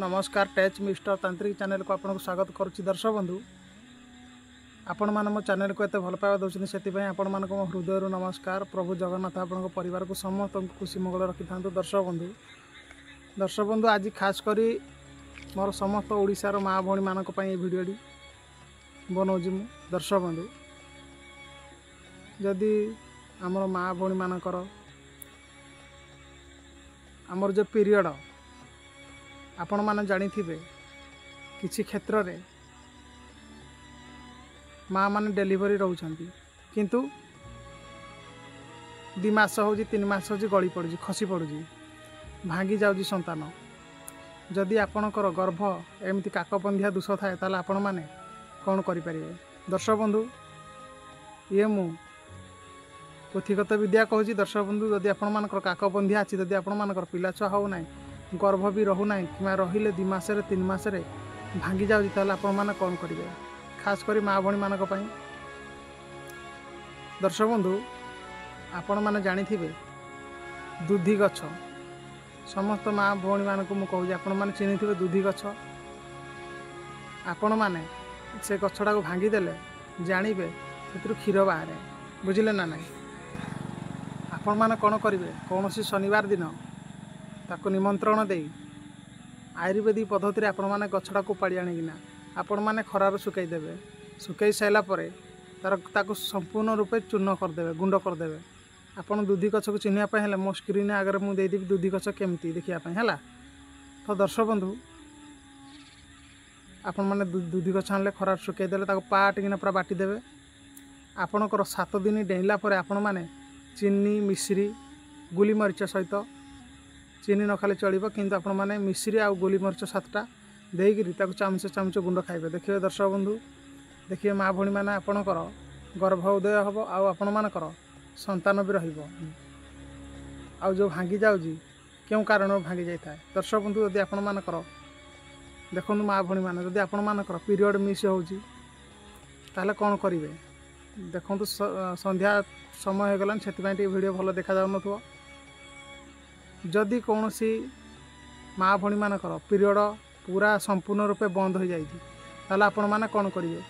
नमस्कार touch mister तांत्रिक channel को आपको स्वागत करुच्ची दर्शक बंधु आपण मैंने मो चैनल को एत भल पाइबा दूसरी से आपण मान मो हृदय नमस्कार। प्रभु जगन्नाथ आपण परिवार को समस्त खुशी मंगल रखि था। दर्शक बंधु आज खास करी मोर समस्त ओडिशार माँ भौणी मान भिडियोटी बनाऊँ मु। दर्शक बंधु जदि आमर माँ भौणी मानकर आमर जो पीरियड आपण मैंने जानी किसी क्षेत्र में माँ मैंने डेलीवरी रोचंती किंतु 2 मास हो 3 मास हो गली पड़ी खसी पड़ी भांगी जाऊँगी संतान। जदि आपणकर गर्भ एमती काकपंधिया दोष थाए ताले आपण मैंने कौन करें। दर्शक बंधु ये मु पोथीगत विद्या कहूँ। दर्शक बंधु जदि आपणकर काकपंधिया अच्छी जदि आपणकर पिला छुआ हो ना गर्भ भी रोना कि रहिले 2 मास 3 मास भांगी जाऊँगी ताले आपण मैंने कौन करेंगे। खास करी माँ भौणी मानक पई दर्शक बंधु आपण मैंने जानी दूधी गछ समस्त माँ भौणी मानक मु कहूँ आपण मैंने चिन्ह थे दूधी गछ। आपण मैंने से गछटा को भांगी देले जानवे से क्षीर बाहर बुझिले ना नहीं। आपण मैंने कौन करेंगे कौन सी शनिवार दिन ताको निमंत्रण दे आयुर्वेदिक पद्धति आपण मैंने गछटा को पाड़ी आनिकिना आपण मैंने खरार सुखाई देवे। सुखाई सारा तार संपूर्ण रूपे चूर्ण करदे गुंड करदे। आपन दूधी गछ को चिन्हवाई है मो स्क्रीन आगे मुझे दूधी गछ केमती देखापी है। तो दर्शक बंधु आपण मैंने दूधी गछ आनले खरार सुखाई देले पाटिकिना पूरा बाटी देवे। आपणकर 7 दिन डेला आपण मैंने चीनी मिश्री गोली मरीच सहित चीनी न खाली चलो किंतु आपण मैंने मिश्री आ गोली मरीच 7टा देकरी चामच चामच गुंड खाइबे। देखिए दर्शक बंधु देखिए माँ भौणी मैंने आपणकर गर्भ उदय हम आपण मानकर संतान भी रहिबो। आउ जो भांगी जाऊँगी क्यों कारण भांगी जाए। दर्शक बंधु यदि आपण मानकर देखो माँ भौणी मैंने जदि आपण मानकर पीरियड मिस होउची ताहले कौन करेंगे। देखो संध्या समय हो गलान से वीडियो भल देखा जाऊ नथुवा। जदि कौन सी माँ भौणी मानकर पीरियड पूरा संपूर्ण रूपे बंद हो जाए ताहले आपण माने कौन करेंगे।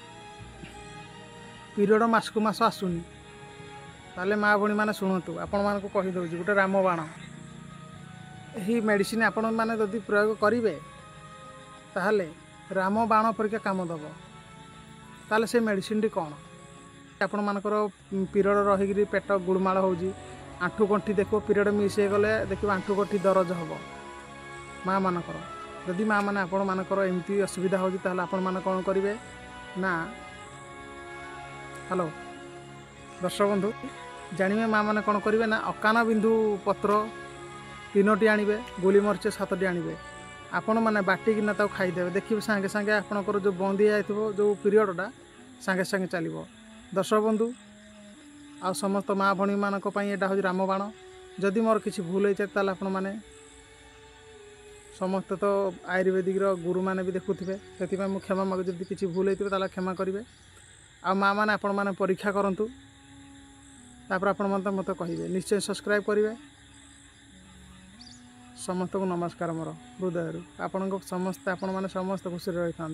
पीरियड मास को मास आसुनी ताले माँ भौणी मैंने शुणु आपण मानक कहीदे गोटे रामबाण यही मेडिसिन आपण मैंने जदि प्रयोग करेंगे ताहले रामबाण परिका काम दब। ताले से मेडिसिन टी कौन आपण मानकर पीरियड रहीकि पेट गुड़माड़ होउजी आंठू गंठी देखो पीरियड मिस हो गले देखो आंठू गंठी दरज हम माँ मानकर। जदि माँ मैंने आपण मानकर एमती असुविधा होउजी ताहले आपण माने कौन करेंगे ना। हेलो दर्शक बंधु जानवे माँ मैंने कौन करेंगे ना अकान बिंदु पत्र 3टी आणवे गोली मरीच 7टी आणवे आपण मैंने बाटिकिना खाईदे। देखिए सांगे सांगे आपणकर जो बंद हो जो पीरियडटा सांगे सांगे चलो। दर्शक बंधु आ समस्त माँ भौणी मानक यहाँ हूँ रामबाण। जदि मोर किसी भूल होता है आपण मैंने समस्त तो आयुर्वेदिक गुरु मैंने भी देखुवे से क्षमा मागु। जदि किसी भूल होता है क्षमा करेंगे। आ माँ मैंने आपण मैंने परीक्षा करूँ तापर आपण मत कहे निश्चय सब्सक्राइब करेंगे। समस्त को नमस्कार मोर हृदय आपण समस्त आपण मैंने समस्त खुशी रही था।